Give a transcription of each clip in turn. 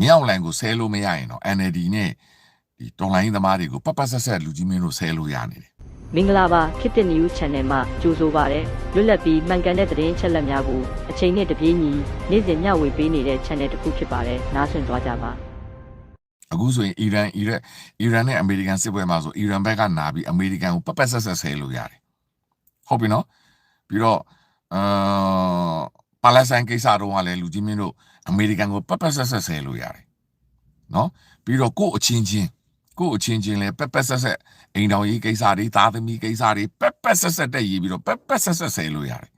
မြောက်လိုင်းကိုဆဲလို့မရရင်တော့ NLD နဲ့ဒီတော်လိုင်းသမားတွေကိုပတ်ဆက်လူကြီးမင်းတို့ဆဲလို့ရနေတယ်မင်္ဂလာပါခေတ်သစ် News Channel မှာကြိုဆိုပါရစေလွတ်လပ်ပြီးမှန်ကန်တဲ့သတင်းချက်လက်များကိုအချိန်နဲ့တပြေးညီနေ့စဉ်မျှဝေပေးနေတဲ့ channel တစ်ခုဖြစ်ပါတယ်နားဆင်သွားကြပါအခုဆိုရင်အီရန်နဲ့အမေရိကန်စစ်ပွဲမှာဆိုအီရန်ဘက်ကနာပြီးအမေရိကန်ကိုပတ်ဆက်ဆဲလို့ရတယ်ဟုတ်ပြီနော်ပြီးတော့ပါလက်စတိုင်းကိစ္စတော့ကလည်းလူကြီးမင်းတို့အမေရိကန်ကိုပတ်ဆက်ဆဲလို့ရတယ်နော်ပြီးတော့ကို့အချင်းချင်းလည်းပတ်ဆက်အိမ်တော်ရေးကိစ္စတွေသားသမီးကိစ္စတွေပတ်ဆက်တက်ရေးပြီးတော့ပတ်ဆက်ဆဲလို့ရတယ်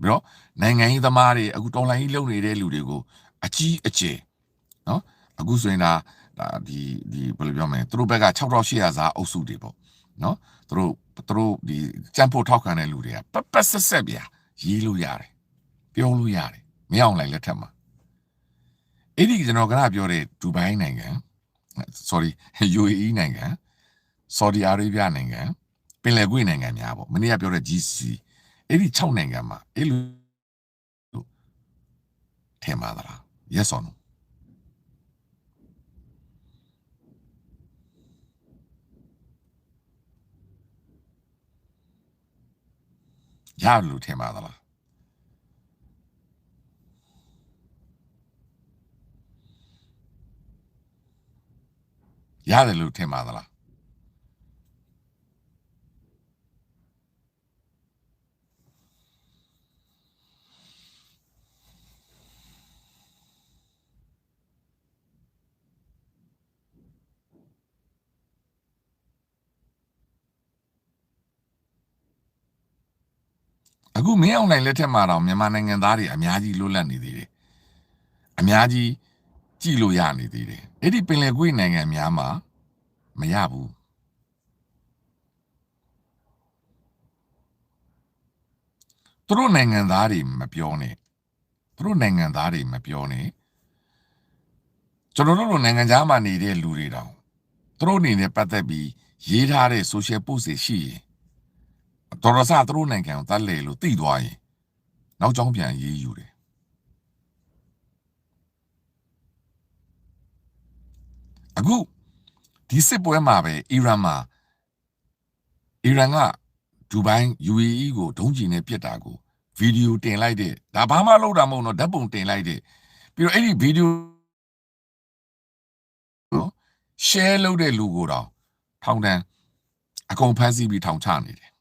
ပြီးတော့နိုင်ငံရေးသမားတွေအခုတော်လှန်ရေးလုပ်နေတဲ့လူတွေကိုအကြီးအကျယ်နော်အခုဆိုရင်ဒါဒီဘယ်လိုပြောမလဲသူတို့ဘက်က6800စာအုပ်စုတွေပေါ့နော်သူတို့ဒီကြံ့ဖို့ထောက်ခံတဲ့လူတွေကပတ်ဆက်ပြရေးလို့ရတယ်ပြောလို့ရတယ်မရအောင်လိုက်လက်ထက်မှာအဲ့ဒီကျွန်တော်ကပြောတဲ့ဒူဘိုင်းနိုင်ငံ UAE နိုင်ငံ Saudi Arabia နိုင်ငံပင်လယ်ကွေ့နိုင်ငံများပေါ့မနေ့ကပြောတဲ့ GCC အဲ့ဒီ6နိုင်ငံမှာအဲ့လိုထင်ပါသလား Yes or no ရတယ်လို့ထင်ပါသလားရတယ်လို့ထင်ပါသလားအခုမင်းအောင်နိုင်လက်ထက်မှာတော့မြန်မာနိုင်ငံသားတွေအများကြီးလွတ်လပ်နေသေးတယ်အများကြီးကြည်လို့ရနေသေးတယ်အဲ့ဒီပင်လယ်ကွေ့နိုင်ငံများမှာမရဘူးသူတို့နိုင်ငံသားတွေမပြောနဲ့ကျွန်တော်တို့နိုင်ငံသားမှာနေတဲ့လူတွေတောင်သူတို့အနေနဲ့ပတ်သက်ပြီးရေးထားတဲ့ social post တွေရှိရင်တော်တော်စသူတို့နိုင်ငံကိုတတ်လေလို့သိသွားရင်နောက်ကြောင်းပြန်ရေးယူတယ်အခုဒီစစ်ပွဲမှာပဲအီရန်ကဒူဘိုင်း UAE ကိုဒုံးကျည်နဲ့ပစ်တာကိုဗီဒီယိုတင်လိုက်တဲ့ဒါဘာမှလုပ်တာမဟုတ်တော့ဓာတ်ပုံတင်လိုက်တဲ့ပြီးတော့အဲ့ဒီဗီဒီယိုshare လုပ်တဲ့လူကိုတော့ထောင်တန်းအကုန်ဖမ်းဆီးပြီးထောင်ချနေတယ်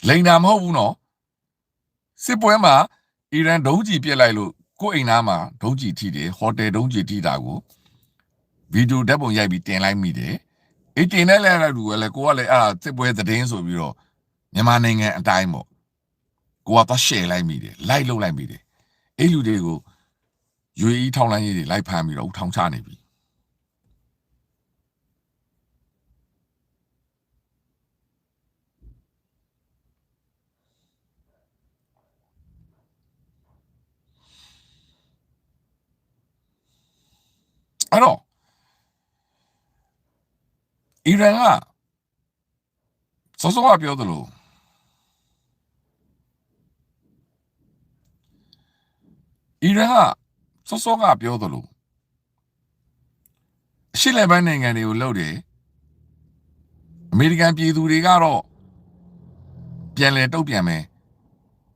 လိန်တာမဟုတ်ဘူးနော်စစ်ပွဲမှာအီရန်ဒုံးကျည်ပစ်လိုက်လို့ကိုယ်အိမ်သားမှာဒုံးကျည်ထိတယ်ဟိုတယ်ဒုံးကျည်ထိတာကိုဗီဒီယိုဓာတ်ပုံရိုက်ပြီးတင်လိုက်မိတယ်အေးတင်တဲ့လည်းလူကလည်းကိုကလည်းအဲ့ဒါစစ်ပွဲသတင်းဆိုပြီးတော့မြန်မာနိုင်ငံအတိုင်းပေါ့ကိုကသွား share လိုက်မိတယ် like လုပ်လိုက်မိတယ်အဲ့လူတွေကို UAE ထောင်လိုင်းရေးတွေလိုက်ဖမ်းပြီးတော့ထောင်ချနေပြီအဲ့တော့အီရန်ကစောစောကပြောသလိုအရှစ်လက်ပိုင်းနိုင်ငံတွေကိုလှုပ်တယ်အမေရိကန်ပြည်သူတွေကတော့ပြန်လဲတုတ်ပြန်မယ်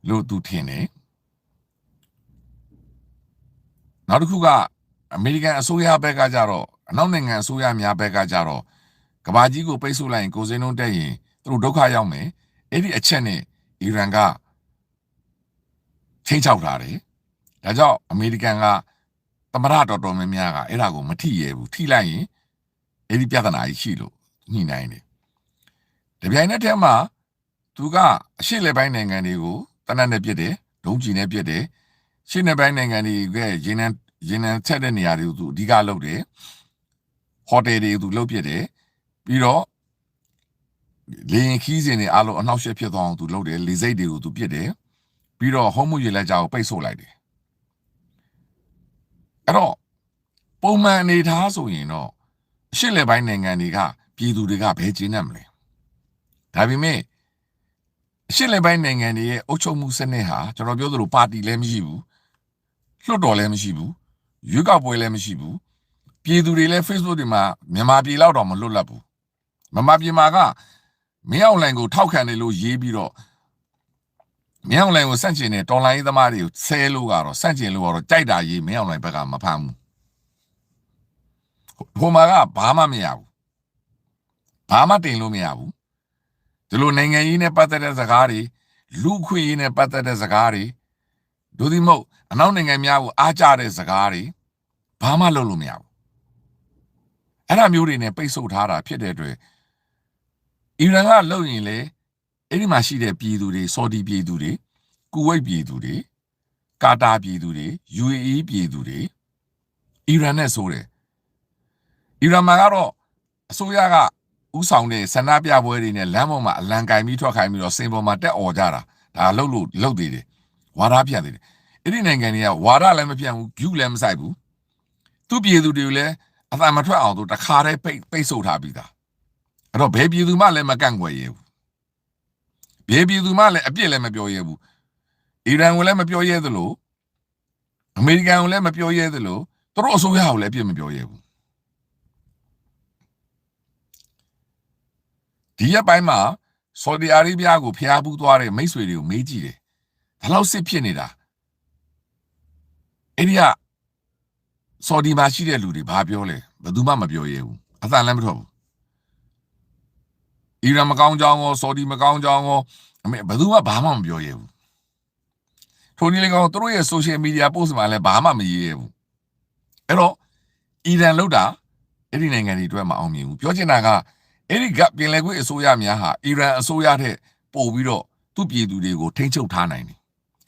လို့သူထင်တယ်နောက်တစ်ခုကအမေရိကန်အစိုးရဘက်ကကြတော့အနောက်နိုင်ငံအစိုးရများဘက်ကကြတော့ကဘာကြီးကိုပိတ်ဆို့လိုက်ရင်ကိုစိမ်းလုံးတက်ရင်သူတို့ဒုက္ခရောက်မယ်အဲ့ဒီအချက်နဲ့အီရန်ကချိန်ချောက်ထားတယ်ဒါကြောင့်အမေရိကန်ကသမရတော်တော်များများကအဲ့ဒါကိုမထိရဘူးထိလိုက်ရင်အဲ့ဒီပြဿနာကြီးရှိလို့ညှိနှိုင်းတယ်တပြိုင်နက်တည်းမှာသူကအရှေ့လက်ပိုင်းနိုင်ငံတွေကိုတနက်နဲ့ပြစ်တယ်ဒုံးကျည်နဲ့ပြစ်တယ်ရှေ့နယ်ပိုင်းနိုင်ငံတွေကရေနံချက်တဲ့နေရာတွေကိုသူအဓိကလုပ်တယ်ဟိုတယ်တွေကိုသူလုပ်ပြတယ်ပြီးတော့လေရင်ခီးစင်တွေအားလုံးအနှောက်အယှက်ဖြစ်သွားအောင်သူလုပ်တယ်လေစိတ်တွေကိုသူပြစ်တယ်ပြီးတော့ဟုံးမှုရေလက်ကြားကိုပိတ်ဆို့လိုက်တယ်အဲ့တော့ပုံမှန်အနေထားဆိုရင်တော့အရှေ့လက်ပိုင်းနိုင်ငံတွေကပြည်သူတွေကဘယ်ကျင်းနေမလဲဒါပေမဲ့အရှေ့လက်ပိုင်းနိုင်ငံတွေရဲ့အုပ်ချုပ်မှုစနစ်ဟာကျွန်တော်ပြောသလိုပါတီလည်းမရှိဘူး လွတ်တော်လည်းမရှိဘူးရွေးကောက်ပွဲလည်းမရှိဘူးပြည်သူတွေလည်း Facebook တွေမှာမြန်မာပြည်လောက်တော့မလွတ်လပ်ဘူးမြန်မာပြည်မှာကမင်းအောင်လှိုင်ကိုထောက်ခံတယ်လို့ရေးပြီးတော့မင်းအောင်လှိုင်ကိုစန့်ကျင်တဲ့တော်လိုင်းသမားတွေကိုဆဲလို့ကတော့စန့်ကျင်လို့ကတော့ကြိုက်တာရေးမင်းအောင်လှိုင်ဘက်ကမဖမ်းဘူးဟိုမှာကဘာမှမရဘူးဘာမှတင်လို့မရဘူးဒီလိုနိုင်ငံရေးနဲ့ပတ်သက်တဲ့စကားတွေလူခွေရေးနဲ့ပတ်သက်တဲ့စကားတွေဒို့ဒီမို့အနောက်နိုင်ငံများကိုအားကျတဲ့စကားတွေဘာမှလုပ်လို့မရဘူးအဲ့ဒါမျိုးတွေနဲ့ပိတ်ဆို့ထားတာဖြစ်တဲ့အတွက်အီရန်ကလုပ်ရင်လေအဲ့ဒီမှာရှိတဲ့ပြည်သူတွေဆော်ဒီပြည်သူတွေကူဝိတ်ပြည်သူတွေကာတာပြည်သူတွေ UAE ပြည်သူတွေအီရန်နဲ့ဆိုတယ်အီရန်မှာကတော့အစိုးရကဥဆောင်တဲ့ဆန္ဒပြပွဲတွေနဲ့လမ်းပေါ်မှာအလံကင်ပြီးထွက်ခိုင်းပြီးတော့စင်ပေါ်မှာတက်អော်ကြတာဒါလှုပ်သေးတယ်ဝါဒပြတ်သေးတယ်အဲ့ဒီနိုင်ငံတွေကဝါဒလည်းမပြတ်ဘူးဂုလည်းမဆိုင်ဘူးသူပြည်သူတွေလည်းအသာမထွက်အောင်သူတခါတည်းပိတ်ဆို့ထားပြီးသားအဲ့တော့ဘယ်ပြည်သူမှလည်းမကန့်ကွက်ရဘူးဘယ်ပြည်သူမှလည်းအပြစ်လည်းမပြောရဘူးအီရန်ကိုလည်းမပြောရသလိုအမေရိကန်ကိုလည်းမပြောရသလိုသူတို့အစိုးရကိုလည်းအပြစ်မပြောရဘူးဒီရက်ပိုင်းမှာဆော်ဒီအာရေဗျကိုဖျားပူးသွားတဲ့မိတ်ဆွေတွေကိုမေးကြည့်တယ်ဒါလောက်စစ်ဖြစ်နေတာအဲ့ဒီကဆော်ဒီမှာရှိတဲ့လူတွေဘာပြောလဲဘယ်သူမှမပြောရဘူးအသံလည်းမထွက်ဘူးအီရန်မကောင်းကြောင်းရောဆော်ဒီမကောင်းကြောင်းရောဘယ်သူမှဘာမှမပြောရဘူးထိုနည်းလည်းကောင်းသူတို့ရဲ့ social media post မှာလည်းဘာမှမရေးရဘူးအဲ့တော့အီရန်လောက်တာအဲ့ဒီနိုင်ငံတွေအတွက်မအောင်မြင်ဘူးပြောချင်တာကအဲ့ဒီကပြင်လယ်ကွေ့အစိုးရများဟာအီရန်အစိုးရထက်ပိုပြီးတော့သူ့ပြည်သူတွေကိုထိန်းချုပ်ထားနိုင်တယ်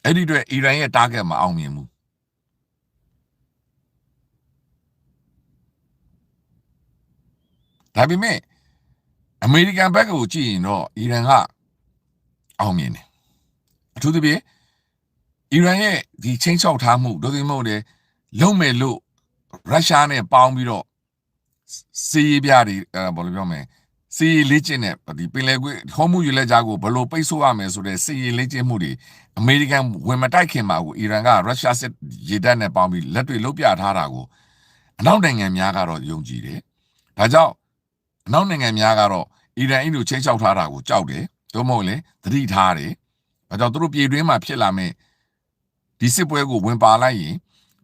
အဲ့ဒီအတွက်အီရန်ရဲ့ target မအောင်မြင်ဘူးဒါပေမဲ့အမေရိကန်ဘက်ကိုကြည့်ရင်တော့အီရန်ကအောင်မြင်တယ်အထူးသဖြင့်အီရန်ရဲ့ဒီချင်းချောက်ထားမှုဒို့ဒီမို့လေလုံးမဲ့လို့ရုရှားနဲ့ပေါင်းပြီးတော့စီးပြတွေဘာလို့ပြောမလဲစီးလေ့ကျင့်တဲ့ဒီပင်လယ်ကွေ့ဟောမှုယူလက်ကြားကိုဘလို့ပိတ်ဆို့ရမယ်ဆိုတဲ့စီးလေ့ကျင့်မှုတွေအမေရိကန်ဝင်မတိုက်ခင်မှာကိုအီရန်ကရုရှားစစ်ရေတပ်နဲ့ပေါင်းပြီးလက်တွေလုတ်ပြထားတာကိုအနောက်နိုင်ငံများကတော့ယုံကြည်တယ်ဒါကြောင့်အနောက်နိုင်ငံများကတော့အီရန်အင်းတို့ချင်းချောက်ထားတာကိုကြောက်တယ်တို့မဟုတ်လေသတိထားတယ်ဒါကြောင့်သူတို့ပြည်တွင်းမှာဖြစ်လာမယ့်ဒီစစ်ပွဲကိုဝင်ပါလိုက်ရင်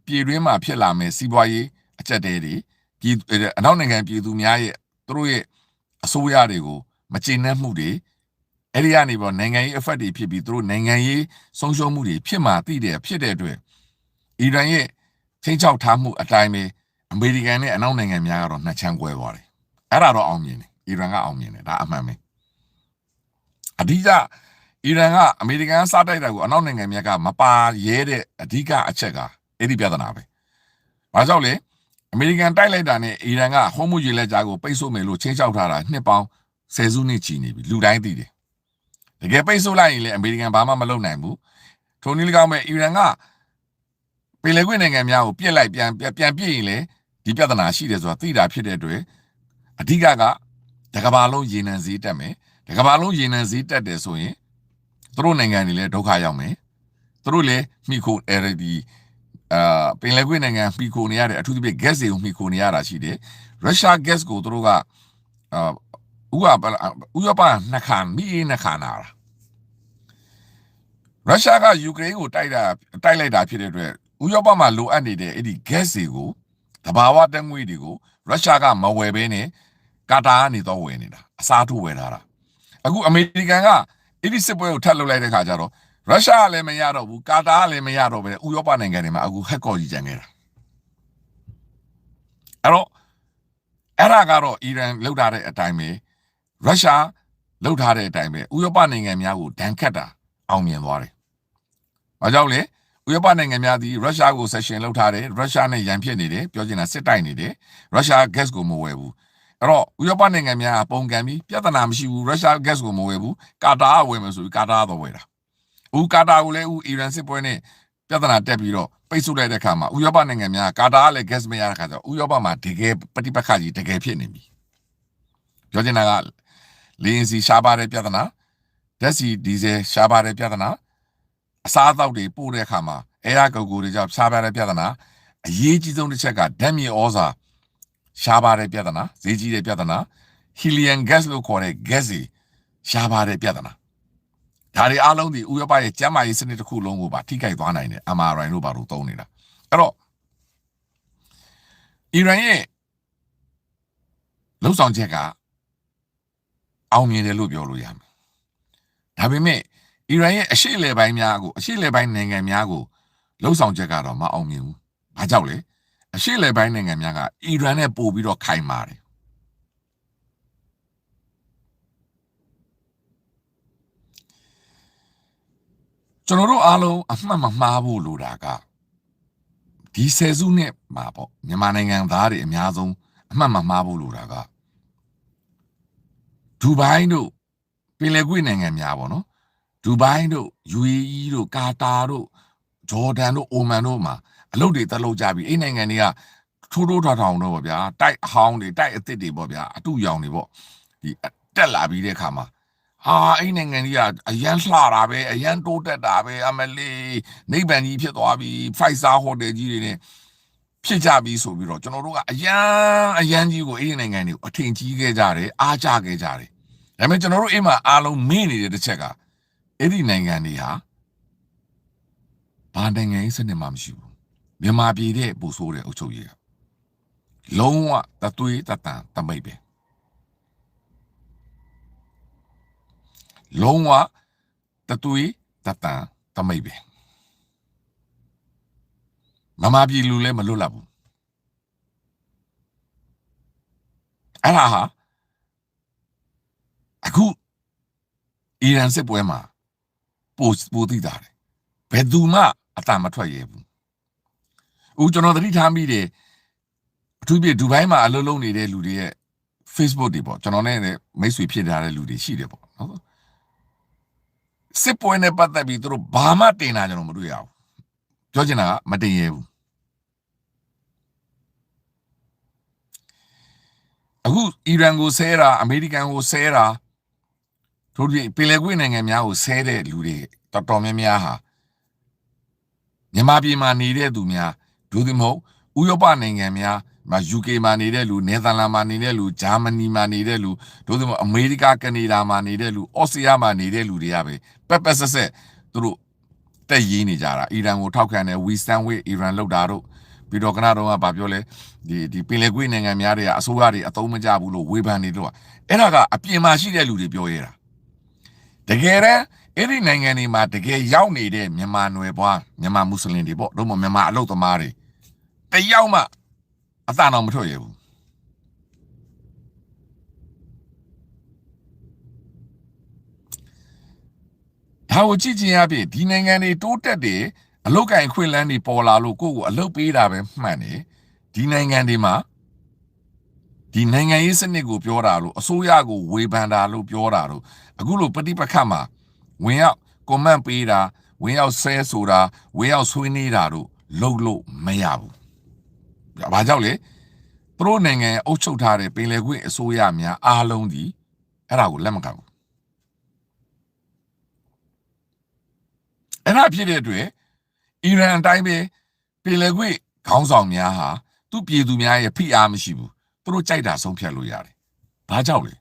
ပြည်တွင်းမှာဖြစ်လာမယ့်စီးပွားရေးအကျပ်တဲတွေပြည်အနောက်နိုင်ငံပြည်သူများရဲ့သူတို့ရဲ့အစိုးရတွေကိုမကျေနပ်မှုတွေအဲ့ဒီကနေပေါ့နိုင်ငံရေး effect တွေဖြစ်ပြီးသူတို့နိုင်ငံရေးဆုံးရှုံးမှုတွေဖြစ်မှာသိတယ်ဖြစ်တဲ့အတွက်အီရန်ရဲ့ချင်းချောက်ထားမှုအတိုင်းပဲအမေရိကန်နဲ့အနောက်နိုင်ငံများကတော့နှစ်ချမ်းကွဲသွားတယ်အဲ့ဒါတော့အောင်မြင်တယ်အီရန်ကအောင်မြင်တယ်ဒါအမှန်ပဲအဓိကအီရန်ကအမေရိကန်စားတိုက်တာကိုအနောက်နိုင်ငံများကမပါရဲတဲ့အဓိကအချက်ကအဲ့ဒီပြဿနာပဲဘာကြောင့်လဲအမေရိကန်တိုက်လိုက်တာနဲ့အီရန်ကဟောမှုရေလက်ကြားကိုပိတ်ဆို့မယ်လို့ချင်းချောက်ထားတာနှစ်ပေါင်း10စုနှစ်ချီနေပြီလူတိုင်းသိတယ်တကယ်ပိတ်ဆို့လိုက်ရင်လည်းအမေရိကန်ဘာမှမလုပ်နိုင်ဘူးထိုနည်းလည်းကောင်းမဲ့အီရန်ကပင်လယ်ကွေ့နိုင်ငံများကိုပြစ်လိုက်ပြန်ပြစ်ရင်လည်းဒီပြဿနာရှိတယ်ဆိုတာသိတာဖြစ်တဲ့အတွက်အဓိကတကဘာလုံးရေနံစည်းတက်မယ်တကဘာလုံးရေနံစည်းတက်တယ်ဆိုရင်သူတို့နိုင်ငံတွေလည်းဒုက္ခရောက်မယ်သူတို့လည်းမိခိုဒီပင်လယ်ကွေ့နိုင်ငံမိခိုနေရတဲ့အထူးသဖြင့် gas တွေကိုမိခိုနေရတာရှိတယ်ရုရှား gas ကိုသူတို့ကဥရောပနှစ်ခါမိနှစ်ခါနာတာရုရှားကယူကရိန်းကိုတိုက်လိုက်တာဖြစ်တဲ့အတွက်ဥရောပမှာလိုအပ်နေတဲ့အဲ့ဒီ gas တွေကိုတဘာဝတက်ငွေတွေကိုရုရှားကမဝယ်ဘဲနဲ့ကာတာကနေတော့ဝယ်နေတာအစားထိုးဝယ်ထားတာအခုအမေရိကန်ကအဲ့ဒီစစ်ပွဲကိုထပ်လုပ်လိုက်တဲ့ခါကျတော့ရုရှားကလည်းမရတော့ဘူးကာတာကလည်းမရတော့ပဲဥရောပနိုင်ငံတွေမှာအခုဟက်ကော်ကြီးကြံနေတာအဲ့တော့အဲ့ဒါကတော့အီရန်လှုပ်ထားတဲ့အတိုင်းပဲရုရှားလှုပ်ထားတဲ့အတိုင်းပဲဥရောပနိုင်ငံများကိုဒဏ်ခတ်တာအောင်မြင်သွားတယ်။ဘာကြောင့်လဲဥရောပနိုင်ငံများသည်ရုရှားကိုဆက်ရှင်လှုပ်ထားတယ်ရုရှားနဲ့ရန်ဖြစ်နေတယ်ပြောချင်တာစစ်တိုက်နေတယ်ရုရှား gas ကိုမဝယ်ဘူးအဲ့တော့ဥရောပနိုင်ငံများကပုံကံပြီးပြဿနာမရှိဘူးရုရှား gas ကိုမဝယ်ဘူးကာတာကဝယ်မယ်ဆိုပြီးကာတာကတော့ဝယ်တာဦးကာတာကိုလည်းဦးအီရန်စစ်ပွဲနဲ့ပြဿနာတက်ပြီးတော့ပိတ်ဆို့လိုက်တဲ့အခါမှာဥရောပနိုင်ငံများကာတာကလည်း gas မရတဲ့ခါကျတော့ဥရောပမှာတကယ်ပဋိပက္ခကြီးတကယ်ဖြစ်နေပြီပြောချင်တာကလေရင်စီရှားပါတဲ့ပြဿနာဓာတ်ဆီဒီဇယ်ရှားပါတဲ့ပြဿနာအစားအသောက်တွေပို့တဲ့အခါမှာ အဲ့ဒါကိုတွေကြောင့်ရှားပါတဲ့ပြဿနာအရေးကြီးဆုံးတစ်ချက်ကဓာတ်မြေဩဇာရှားပါတဲ့ပြဿနာဈေးကြီးတဲ့ပြဿနာ helium gas လို့ခေါ်တဲ့ gas တွေရှားပါတဲ့ပြဿနာဒါတွေအားလုံးဒီဥရောပရဲ့ကျန်းမာရေးစနစ်တစ်ခုလုံးကိုပါထိခိုက်သွားနိုင်တယ် MRI တို့ဘာလို့သုံးနေတာအဲ့တော့အီရန်ရဲ့လှုပ်ဆောင်ချက်ကအောင်မြင်တယ်လို့ပြောလို့ရမယ်ဒါပေမဲ့အီရန်ရဲ့အရှေ့အလယ်ပိုင်းနိုင်ငံများကိုလှုပ်ဆောင်ချက်ကတော့မအောင်မြင်ဘူးဘာကြောင့်လဲအရှေ့အလယ်ပိုင်းနိုင်ငံများကအီရန်နဲ့ပို့ပြီးတော့ခိုင်မာတယ်ကျွန်တော်တို့အားလုံးအမှတ်မမှားဖို့လိုတာကဒီဆယ်စုနှစ်မှာပေါ့မြန်မာနိုင်ငံသားတွေအများဆုံးအမှတ်မမှားဖို့လိုတာကဒူဘိုင်းတို့ပင်လယ်ကွေ့နိုင်ငံများပေါ့နော်ဒူဘိုင်းတို့ UAE တို့ကာတာတို့ဂျော်ဒန်တို့အိုမန်တို့မှာအလုပ်တွေတက်လုပ်ကြပြီအဲ့နိုင်ငံတွေကထိုးထိုးထောင်ထောင်တော့ပေါ့ဗျာတိုက်အဟောင်းတွေတိုက်အသစ်တွေပေါ့ဗျာအတူရောင်တွေပေါ့ဒီတက်လာပြီးတဲ့ခါမှာအဲ့နိုင်ငံကြီးကအရန်လှတာပဲအရန်တိုးတက်တာပဲအမလေးနိဗ္ဗာန်ကြီးဖြစ်သွားပြီ5 star hotel ကြီးတွေနဲ့ဖြစ်ကြပြီဆိုပြီးတော့ကျွန်တော်တို့ကအရန်ကြီးကိုအဲ့ဒီနိုင်ငံတွေကိုအထင်ကြီးခဲ့ကြတယ်အားကြခဲ့ကြတယ်ဒါပေမဲ့ကျွန်တော်တို့အိမ်မှာအားလုံးမေ့နေတဲ့တစ်ချက်ကအဲ့ဒီနိုင်ငံတွေဟာဘာနိုင်ငံရေးစနစ်မှမရှိဘူးမြန်မာပြည်တဲ့ပူဆိုးတဲ့အုပ်ချုပ်ရေးကလုံးဝတသွေးတတန်တမိတ်ပဲလုံးဝတသွေးတတန်တမိတ်ပဲမြန်မာပြည်လူလည်းမလွတ်လပ်ဘူးအဲ့ဒါဟာအခုအီရန်စစ်ပွဲမှာပိုသိတာတယ်ဘယ်သူမှအတန်မထွက်ရဘူးဦးကျွန်တော်သတိထားမိတယ်အထူးဖြင့်ဒူဘိုင်းမှာအလုပ်လုပ်နေတဲ့လူတွေရဲ့ Facebook တွေပေါ့ကျွန်တော်နဲ့မိတ်ဆွေဖြစ်ထားတဲ့လူတွေရှိတယ်ပေါ့နော်စစ်ပွဲနဲ့ပတ်သက်ပြီးသူတို့ဘာမှတင်တာကျွန်တော်မတွေ့ရဘူးပြောချင်တာကမတင်ရဘူးအခုအီရန်ကိုဆဲတာအမေရိကန်ကိုဆဲတာတို့ဒီပင်လယ်ကွေ့နိုင်ငံများကိုဆဲတဲ့လူတွေတော်တော်များများဟာမြန်မာပြည်မှာနေတဲ့သူများဒုတိမဟုတ်ဥရောပနိုင်ငံများမှာ UK မှာနေတဲ့လူနယ်သာလန်မှာနေတဲ့လူဂျာမနီမှာနေတဲ့လူဒုတိမဟုတ်အမေရိကကနေဒါမှာနေတဲ့လူအော်စတြေးလျမှာနေတဲ့လူတွေကပဲပက်ဆက်သူတို့တက်ရင်းနေကြတာအီရန်ကိုထောက်ခံတယ် We Stand with အီရန်လောက်တာတို့ပြီးတော့ကနတော့ကဘာပြောလဲဒီပင်လယ်ကွေ့နိုင်ငံများတွေကအစိုးရတွေအသုံးမကျဘူးလို့ဝေဖန်နေတော့အဲ့ဒါကအပြင်မှာရှိတဲ့လူတွေပြောရတာတကယ်တမ်းအဲ့ဒီနိုင်ငံတွေမှာတကယ်ရောက်နေတဲ့မြန်မာနွယ်ဘွားမြန်မာမွတ်စလင်တွေပေါ့တို့မှမြန်မာအလုပ်သမားတွေတယောက်မှအသာတော်မထွက်ရဘူးဒါကိုကြည့်ချင်ရပြီဒီနိုင်ငံတွေတိုးတက်တယ်အလုတ်ကင်ခွင့်လန်းတွေပေါ်လာလို့ကိုယ့်ကိုအလုတ်ပေးတာပဲမှန်တယ်ဒီနိုင်ငံတွေမှာဒီနိုင်ငံရေးစနစ်ကိုပြောတာလို့အစိုးရကိုဝေဖန်တာလို့ပြောတာလို့အခုလိုပဋိပက္ခမှာဝင်ရောက်ကွန်မန့်ပေးတာဝင်ရောက်ဆဲဆိုတာဝင်ရောက်ဆွေးနွေးတာတို့လုပ်လို့မရဘူး။ဘာကြောင့်လဲသူတို့နိုင်ငံအုပ်ချုပ်ထားတဲ့ပင်လယ်ကွေ့အစိုးရများအားလုံးဒီအဲ့ဒါကိုလက်မခံဘူး။အဲ့ဒါဖြစ်တဲ့အတွက်အီရန်အတိုင်းပဲပင်လယ်ကွေ့ခေါင်းဆောင်များဟာသူ့ပြည်သူများရဲ့ဖိအားမရှိဘူး။သူတို့ကြိုက်တာဆုံးဖြတ်လို့ရတယ်။ဘာကြောင့်လဲ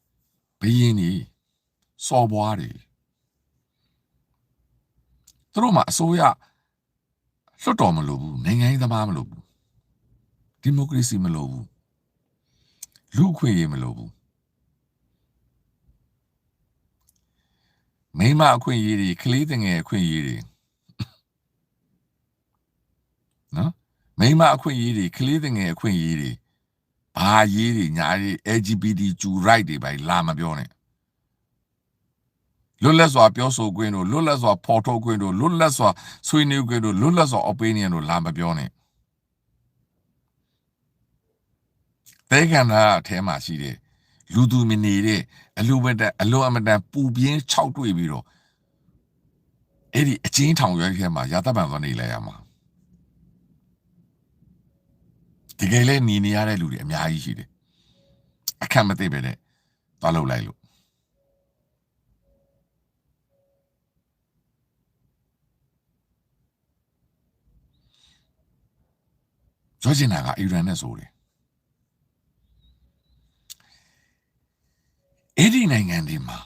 ဘယင်းကြီးစော်ဘွားတွေသူတို့မှာအစိုးရလွတ်တော်မလို့ဘူးနိုင်ငံရေးသမားမလို့ဘူးဒီမိုကရေစီမလို့ဘူးလူ့အခွင့်အရေးမလို့ဘူးမိန်းမအခွင့်အရေးတွေကလေးငယ်အခွင့်အရေးတွေနော်မိန်းမအခွင့်အရေးတွေကလေးငယ်အခွင့်အရေးတွေဘာရေးတွေညာရေး LGBTQ right တွေပဲလာမပြောနဲ့လွတ်လပ်စွာပြောဆိုခွင့်တို့လွတ်လပ်စွာဖော်ထုတ်ခွင့်တို့လွတ်လပ်စွာဆွေးနွေးခွင့်တို့လွတ်လပ်စွာ opinion တို့လာမပြောနဲ့တဲခံတာအထဲမှာရှိတယ်လူသူမနေတဲ့အလိုအမတန်ပူပြင်းခြောက်တွေ့ပြီးတော့အဲ့ဒီအချင်းထောင်ရွက်ထဲမှာရာတပ်ပံသွားနေလိုက်ရမှာတကယ်လဲနေရတဲ့လူတွေအများကြီးရှိတယ်အခက်မသိပဲနဲ့သွားလုပ်လိုက်လို့ ပြောချင်တာကအီရန်နဲ့ဆိုတယ်အဲ့ဒီနိုင်ငံတွေမှာ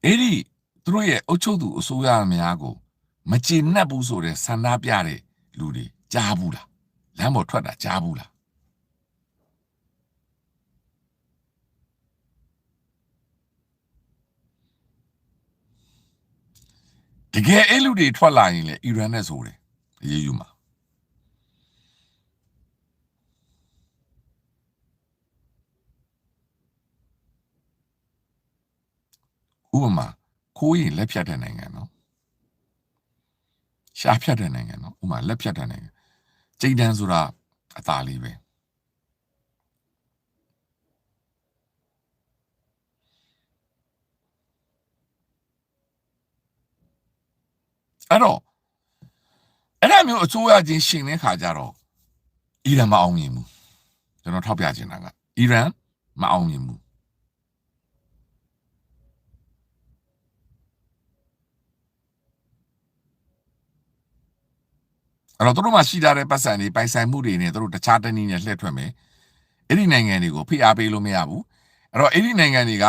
အဲ့ဒီသူတို့ရဲ့အုပ်ချုပ်သူအစိုးရများကိုမကျေနပ်ဘူးဆိုတဲ့ဆန္ဒပြတဲ့လူတွေကြားဘူးလားလမ်းပေါ်ထွက်တာကြားဘူးလားတကယ်အဲ့လူတွေထွက်လာရင်လေအီရန်နဲ့ဆိုတယ်အရေးယူမှာဥပမာခိုးရင်လက်ဖြတ်တဲ့နိုင်ငံနော်ရှားဖြတ်တဲ့နိုင်ငံနော်ဥပမာလက်ဖြတ်တဲ့နိုင်ငံကျိန်တန်းဆိုတာအသာလေးပဲအဲ့တော့အဲ့ဒါမျိုးအစိုးရချင်းရှင်တဲ့ခါကျတော့အီရန်မအောင်မြင်ဘူးကျွန်တော်ထောက်ပြချင်တာကအီရန်မအောင်မြင်ဘူးအဲ့တော့တို့မှရှိထားတဲ့ပတ်စံတွေပိုင်ဆိုင်မှုတွေနဲ့တို့တခြားတနည်းနဲ့လှည့်ထွက်မယ်အဲ့ဒီနိုင်ငံတွေကိုဖိအားပေးလို့မရဘူးအဲ့တော့အဲ့ဒီနိုင်ငံတွေက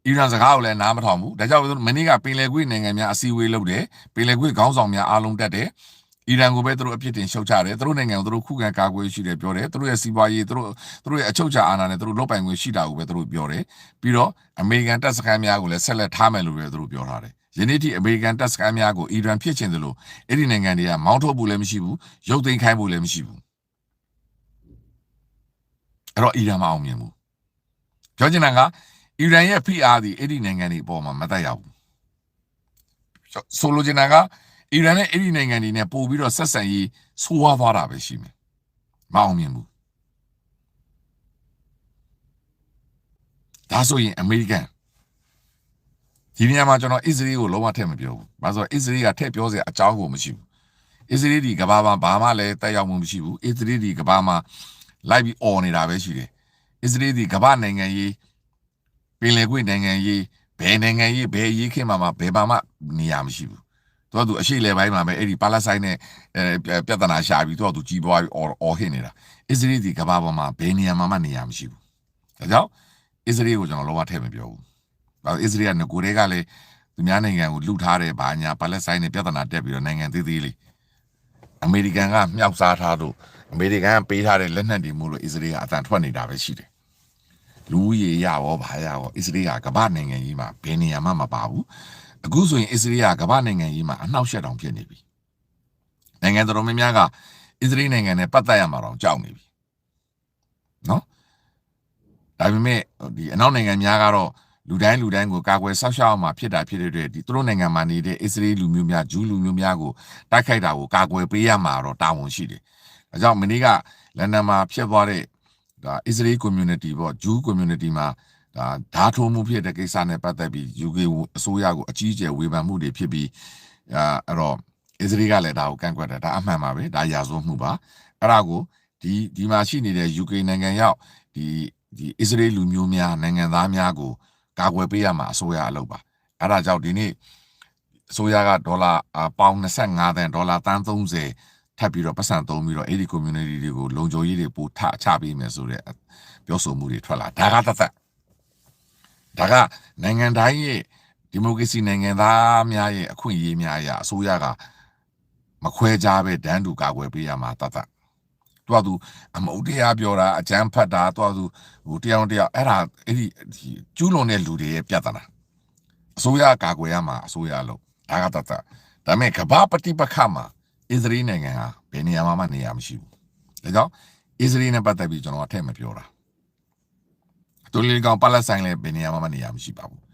အီရန်စကားကိုလည်းနားမထောင်ဘူးဒါကြောင့်မနေ့ကပင်လယ်ကွေ့နိုင်ငံများအစည်းအဝေးလုပ်တယ်ပင်လယ်ကွေ့ခေါင်းဆောင်များအားလုံးတက်တယ်အီရန်ကိုပဲတို့အပြစ်တင်ရှုတ်ချတယ်တို့နိုင်ငံကိုတို့ခုခံကာကွယ်ရှိတယ်ပြောတယ်တို့ရဲ့စီးပွားရေးတို့ရဲ့အချုပ်ချာအာဏာနဲ့တို့လုတ်ပိုင်ခွင့်ရှိတာကိုပဲတို့ပြောတယ်ပြီးတော့အမေရိကန်တပ်စခန်းများကိုလည်းဆက်လက်ထားမယ်လို့လည်းတို့ပြောထားတယ်ယနေ့ထိအမေရိကန်တပ်စခန်းများကိုအီရန်ဖြစ်ချင်တယ်လို့အဲ့ဒီနိုင်ငံတွေကမောင်းထုတ်ဖို့လည်းမရှိဘူးရုပ်သိမ်းခိုင်းဖို့လည်းမရှိဘူးအဲ့တော့အီရန်မအောင်မြင်ဘူးပြောချင်တာကအီရန်ရဲ့ဖိအားသည်အဲ့ဒီနိုင်ငံတွေအပေါ်မှာမတက်ရောက်ဘူးဆိုလိုချင်တာကအီရန်နဲ့အဲ့ဒီနိုင်ငံတွေနဲ့ပို့ပြီးတော့ဆက်ဆံရေးဆိုးဝါးသွားတာပဲရှိမယ်မအောင်မြင်ဘူးဒါဆိုရင်အမေရိကန်ဒီနေရာမှာကျွန်တော်အစ္စရေးကိုလုံးဝထည့်မပြောဘူး။ဘာလို့ဆိုအစ္စရေးကထည့်ပြောစရာအကြောင်းကိုမရှိဘူး။အစ္စရေးဒီကဘာမှာဘာမှလည်းတက်ရောက်မှုမရှိဘူး။အစ္စရေးဒီကဘာမှာလိုက်ပြီးអော်နေတာပဲရှိတယ်။အစ္စရေးဒီကဘာနိုင်ငံရေးပင်လယ်ကွေ့နိုင်ငံရေးဘယ်နိုင်ငံရေးဘယ်ရေးခင်မှာဘယ်မှနေရာမရှိဘူး။သူအရှိလေပိုင်းမှာပဲအဲ့ဒီပါလက်ဆိုင်နဲ့ပြဿနာရှာပြီးသူကြီးပွားပြီးអော်ဟစ်နေတာ။အစ္စရေးဒီကဘာပေါ်မှာဘယ်နေရာမှနေရာမရှိဘူး။ဒါကြောင့်အစ္စရေးကိုကျွန်တော်လုံးဝထည့်မပြောဘူး။အစ္စရေးကငကိုတွေကလည်းသူများနိုင်ငံကိုလှုပ်ထားတယ်ဘာညာပါလက်ဆိုင်နဲ့ပြဿနာတက်ပြီးတော့နိုင်ငံသေးသေးလေးအမေရိကန်ကမြောက်စားထားလို့အမေရိကန်ကပေးထားတဲ့လက်နက်တွေမို့လို့အစ္စရေးကအတန်ထွက်နေတာပဲရှိတယ်လူရေရရောဘာရရောအစ္စရေးကကမ္ဘာနိုင်ငံကြီးမှာဘယ်နေရာမှမပါဘူးအခုဆိုရင်အစ္စရေးကကမ္ဘာနိုင်ငံကြီးမှာအနှောက်အယှက်တောင်ဖြစ်နေပြီနိုင်ငံတော်များများကအစ္စရေးနိုင်ငံနဲ့ပတ်သက်ရမှာတော့ကြောက်နေပြီနော်ဒါပေမဲ့ဒီအနောက်နိုင်ငံများကတော့လူတိုင်းကိုကာကွယ်ဆောက်ရှောက်မှာဖြစ်တာဖြစ်တဲ့အတွက်ဒီသူတို့နိုင်ငံမှာနေတဲ့အစ္စရေးလူမျိုးများဂျူးလူမျိုးများကိုတိုက်ခိုက်တာကိုကာကွယ်ပေးရမှာတော့တာဝန်ရှိတယ်။အဲကြောင့်မနေ့ကလန်ဒန်မှာဖြစ်သွားတဲ့ဒါအစ္စရေး community ပေါ့ဂျူး community မှာဒါဓာတ်ထိုးမှုဖြစ်တဲ့ကိစ္စနဲ့ပတ်သက်ပြီး UK အစိုးရကိုအကြီးအကျယ်ဝေဖန်မှုတွေဖြစ်ပြီးအဲ့တော့အစ္စရေးကလည်းဒါကိုကန့်ကွက်တယ်ဒါအမှန်ပါပဲဒါရာဇဝတ်မှုပါအဲ့ဒါကိုဒီမှာရှိနေတဲ့ UK နိုင်ငံရောက်ဒီအစ္စရေးလူမျိုးများနိုင်ငံသားများကိုကာကွယ်ပေးရမှာအစိုးရအလုပ်ပါအဲ့ဒါကြောင့်ဒီနေ့အစိုးရကဒေါ်လာပေါင်25သန်းဒေါ်လာတန်း30ထပ်ပြီးတော့ပတ်စံသုံးပြီးတော့အဲ့ဒီ community တွေကိုလုံခြုံရေးတွေပို့ချပေးမယ်ဆိုတဲ့ပြောဆိုမှုတွေထွက်လာဒါကနိုင်ငံတိုင်းရဲ့ဒီမိုကရေစီနိုင်ငံသားများရဲ့အခွင့်အရေးများအရာအစိုးရကမခွဲခြားပဲတန်းတူကာကွယ်ပေးရမှာသူအမုတ်တရားပြောတာအကြမ်းဖက်တာသူဟိုတယောက်အဲ့ဒီကျူးလွန်တဲ့လူတွေရဲ့ပြဿနာအစိုးရကာကွယ်ရမှာအစိုးရလို့ဒါကဒါပေမဲ့ကမ္ဘာပဋိပက္ခမှာအစ္စရေးနိုင်ငံဟာဘယ်နေရာမှနေရာမရှိဘူးဒါကြောင့်အစ္စရေးနဲ့ပတ်သက်ပြီးကျွန်တော်အထက်မပြောတာတူလီကောင်ပါလက်စတိုင်းလည်းဘယ်နေရာမှနေရာမရှိပါဘူး